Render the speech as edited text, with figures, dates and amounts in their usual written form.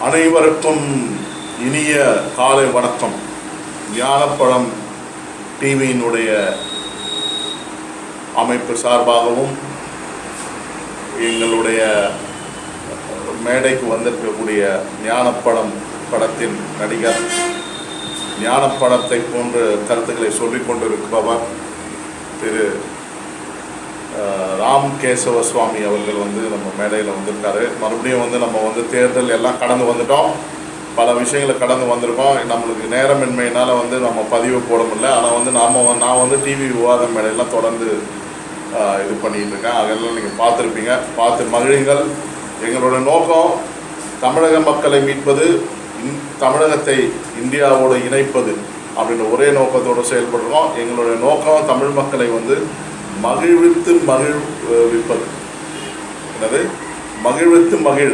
அனைவருக்கும் இனிய காலை வணக்கம். ஞானப்பழம் டிவியினுடைய அமைப்பு சார்பாகவும் எங்களுடைய மேடைக்கு வந்திருக்கக்கூடிய ஞானப்பழம் படத்தின் நடிகர், ஞானப்பழத்தை போன்ற கருத்துக்களை சொல்லிக் கொண்டிருப்பவர் திரு ராம் கேசவ சுவாமி அவர்கள் நம்ம மேடையில் வந்திருக்காரு. மறுபடியும் நம்ம தேர்தல் எல்லாம் கடந்து வந்துட்டோம், பல விஷயங்களை கடந்து வந்திருக்கோம். நம்மளுக்கு நேரமின்மையினால் நம்ம பதிவு போட முடியல. ஆனால் நான் டிவி விவாத மேடையெல்லாம் தொடர்ந்து இது பண்ணிகிட்டு இருக்கேன். அதெல்லாம் நீங்கள் பார்த்துருப்பீங்க, பார்த்து மகிழுங்கள். எங்களோட நோக்கம் தமிழக மக்களை மீட்பது, தமிழகத்தை இந்தியாவோடு இணைப்பது அப்படின்ற ஒரே நோக்கத்தோடு செயல்படுறோம். எங்களுடைய நோக்கம் தமிழ் மக்களை மகிழ்வித்து மகிழ்விப்பது. என்னது? மகிழ்வித்து மகிழ்